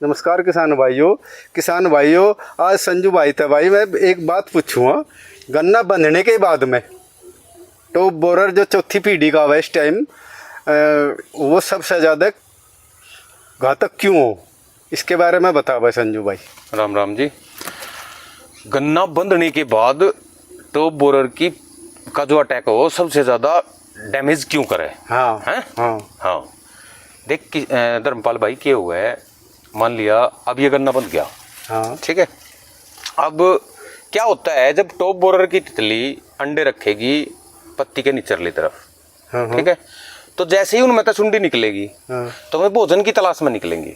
नमस्कार किसान भाइयों, आज संजू भाई था भाई। मैं एक बात पूछूँगा, गन्ना बंधने के बाद में टॉप बोरर जो चौथी पीढ़ी का है इस टाइम, वो सबसे ज़्यादा घातक क्यों हो, इसके बारे में बता भाई संजू भाई। राम राम जी। गन्ना बंधने के बाद टॉप बोरर की का जो अटैक हो सबसे ज़्यादा डैमेज क्यों करे? हाँ हैं? हाँ हाँ, देख धर्मपाल भाई क्या हुआ है, मान लिया अब ये गन्ना बंध गया, हाँ ठीक है। अब क्या होता है, जब टॉप बोरर की तितली अंडे रखेगी पत्ती के निचली तरफ, हाँ ठीक है, तो जैसे ही उनमें से सुंडी निकलेगी हाँ, तो वे भोजन की तलाश में निकलेंगी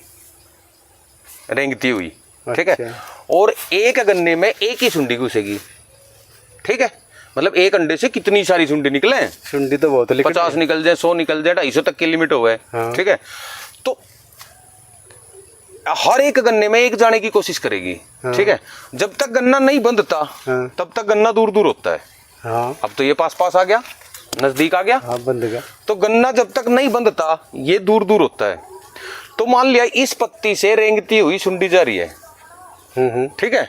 रेंगती हुई, ठीक है। अच्छा। और एक गन्ने में एक ही सुंडी घुसेगी, ठीक है। मतलब एक अंडे से कितनी सारी सुंडी निकले, सुंडी तो बहुत, लेकिन 50 निकल जाए, 100 निकल जाए, 250 तक की लिमिट हो गए, हाँ। ठीक है। तो हर एक गन्ने में एक जाने की कोशिश करेगी, हाँ। ठीक है। जब तक गन्ना नहीं बंधता हाँ। तब तक गन्ना दूर दूर होता है। हाँ अब तो ये पास पास आ गया, नजदीक आ गया, हाँ बंद गया। तो गन्ना जब तक नहीं बंधता ये दूर दूर होता है। तो मान लिया इस पत्ती से रेंगती हुई सुंडी जा रही है, ठीक है,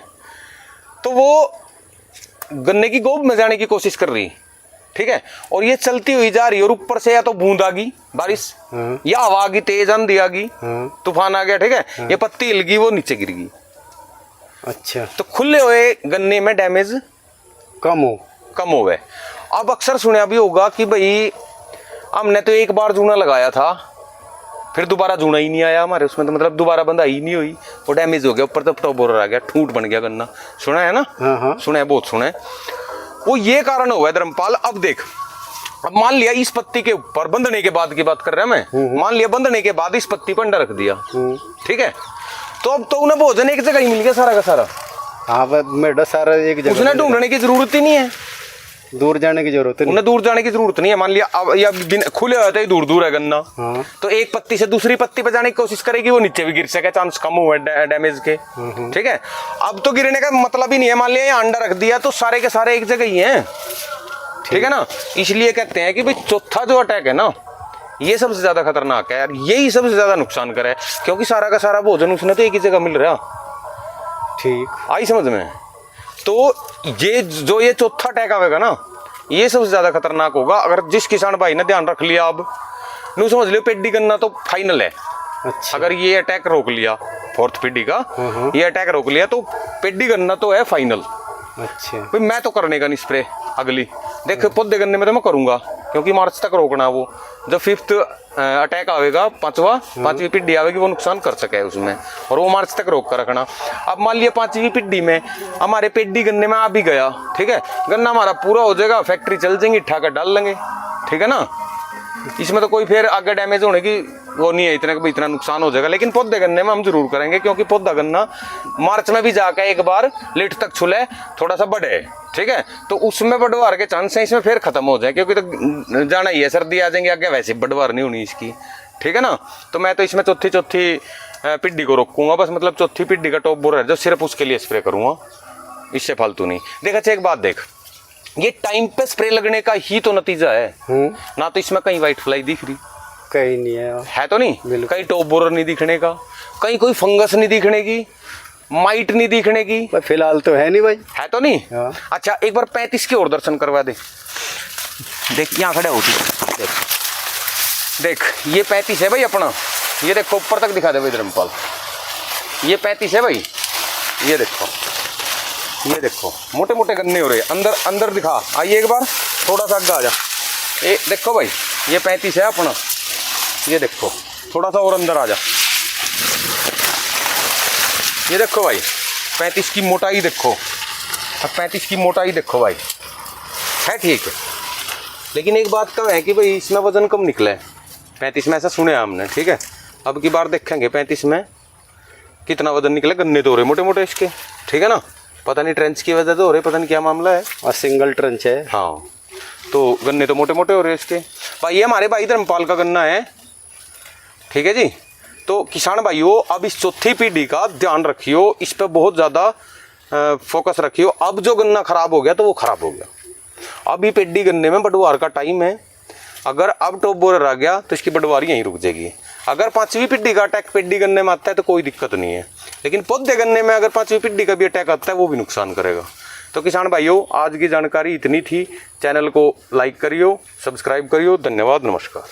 तो वो गन्ने की गोब में जाने की कोशिश कर रही, ठीक है। और ये चलती हुई जा रही है और ऊपर से या तो बूंद आ गई बारिश, हाँ। या हवा आ गई, तेज आंधी आ गई, हाँ। तूफान आ गया, ठीक है, ये पत्ती हिल गई, वो नीचे गिर गई। अच्छा, तो खुले हुए गन्ने में डैमेज कम हो गए। अब अक्सर सुना भी होगा कि भाई हमने तो एक बार जूना लगाया था, फिर दोबारा जूना ही नहीं आया हमारे उसमें, तो मतलब दोबारा बंदा ही नहीं हुई, वो डैमेज हो गया, ऊपर तो टॉप बोरर आ गया, ठूंठ बन गया गन्ना। सुना है ना? हाँ हाँ सुना है, बहुत सुना है। वो ये कारण हुआ है धर्मपाल। अब देख, अब मान लिया इस पत्ती के ऊपर बंधने के बाद की बात कर रहे हैं मैं, मान लिया बंधने के बाद इस पत्ती पर अंडा रख दिया, ठीक है, तो अब तो उन्हें भोजन एक जगह ही मिल गया सारा का सारा। हाँ मेढा सारा एक जगह, उसने ढूंढने की जरूरत ही नहीं है, दूर जाने की जरूरत नहीं। उन्हें दूर जाने की जरूरत नहीं है। मान लिया अब या खुले होते ही दूर दूर है गन्ना, हाँ। तो एक पत्ती से दूसरी पत्ती पे जाने की कोशिश करेगी, वो नीचे भी गिर सके, चांस कम हुए डैमेज के, ठीक है। अब तो गिरने का मतलब ही नहीं है, मान लिया अंडा रख दिया तो सारे के सारे एक जगह ही हैं, ठीक है ना। इसलिए कहते हैं कि भाई चौथा जो अटैक है ना, ये सबसे ज्यादा खतरनाक है यार, यही सबसे ज्यादा नुकसान करे, क्योंकि सारा का सारा भोजन उसने तो एक ही जगह मिल रहा। ठीक, आई समझ में? तो ये चौथा अटैक आएगा ना, ये सबसे ज्यादा खतरनाक होगा। अगर जिस किसान भाई ने ध्यान रख लिया, अब नू समझ लियो पेड्डी गन्ना तो फाइनल है। अच्छा, अगर ये अटैक रोक लिया, फोर्थ पेड्डी का ये अटैक रोक लिया, तो पेड्डी गन्ना तो है फाइनल। अच्छा, भाई मैं तो करने का नहीं स्प्रे अगली, देख पौधे गन्ने में तो मैं करूंगा, क्योंकि मार्च तक रोकना। वो जब फिफ्थ अटैक आएगा, पांचवी पिड्डी आएगी, वो नुकसान कर सके उसमें, और वो मार्च तक रोक कर रखना। अब मान लिया पांचवी पिड्डी में हमारे पेड्डी गन्ने में आ भी गया, ठीक है, गन्ना हमारा पूरा हो जाएगा, फैक्ट्री चल जाएंगी, ठाकर डाल लेंगे, ठीक है ना। इसमें तो कोई फिर आगे डैमेज होने की वो नहीं है, इतना नुकसान हो जाएगा। लेकिन पौधे गन्ने में हम जरूर करेंगे, क्योंकि पौधा गन्ना मार्च में भी जाकर एक बार लिट तक छुले, थोड़ा सा बढ़े, ठीक है, तो उसमें बढ़वार के चांस है, इसमें फिर खत्म हो जाए, क्योंकि तो जाना ही है, सर्दी आ जाएंगे आगे, वैसे बढ़वार नहीं होनी इसकी, ठीक है ना। तो मैं तो इसमें चौथी पिड्डी को रोकूंगा बस, मतलब चौथी पिड्डी का टॉप बोरर है जो सिर्फ उसके लिए स्प्रे करूंगा, इससे फालतू नहीं। देख अच्छा एक बात देख, ये टाइम पे स्प्रे लगने का ही तो नतीजा है ना। तो इसमें कहीं व्हाइट फ्लाई दिख रही, कहीं नहीं है तो नहीं, कहीं टॉप बोरर नहीं दिखने का, कहीं कोई फंगस नहीं दिखने की, माइट नहीं दिखने की, फिलहाल तो है नहीं भाई, है तो नहीं। हाँ। अच्छा एक बार 35 के और दर्शन करवा दे, देख यहाँ खड़े होती, देख ये 35 है भाई अपना, ये देखो ऊपर तक दिखा दे भाई धर्मपाल, ये 35 है भाई, ये देखो मोटे मोटे गन्ने हो रहे, अंदर दिखा, आइए एक बार थोड़ा सा आगे आ जा, ये देखो भाई ये 35 है अपना, ये देखो थोड़ा सा और अंदर आ जा, ये देखो भाई 35 की मोटाई देखो, 35 की मोटाई देखो भाई, है ठीक है। लेकिन एक बात कम है कि भाई इसमें वजन कम निकला है 35 में, ऐसा सुने हमने, ठीक है। अब की बार देखेंगे 35 में कितना वजन निकला, गन्ने तो हो रहे मोटे मोटे इसके, ठीक है ना। पता नहीं ट्रेंच की वजह तो हो रही, पता नहीं क्या मामला है, और सिंगल ट्रेंच है, हाँ, तो गन्ने तो मोटे मोटे हो रहे इसके। भाई ये हमारे भाई धर्मपाल का गन्ना है, ठीक है जी। तो किसान भाइयों अब इस चौथी पीढ़ी का ध्यान रखियो, इस पर बहुत ज़्यादा फोकस रखियो। अब जो गन्ना खराब हो गया तो वो खराब हो गया, अब ये पेड्डी गन्ने में बढ़वार का टाइम है। अगर अब टॉप बोरर आ गया तो इसकी बढ़वारी यहीं रुक जाएगी। अगर पांचवी पिड्डी का अटैक पिड्डी गन्ने में आता है तो कोई दिक्कत नहीं है, लेकिन पौधे गन्ने में अगर पांचवी पिड्डी का भी अटैक आता है वो भी नुकसान करेगा। तो किसान भाइयों, आज की जानकारी इतनी थी। चैनल को लाइक करियो, सब्सक्राइब करियो। धन्यवाद, नमस्कार।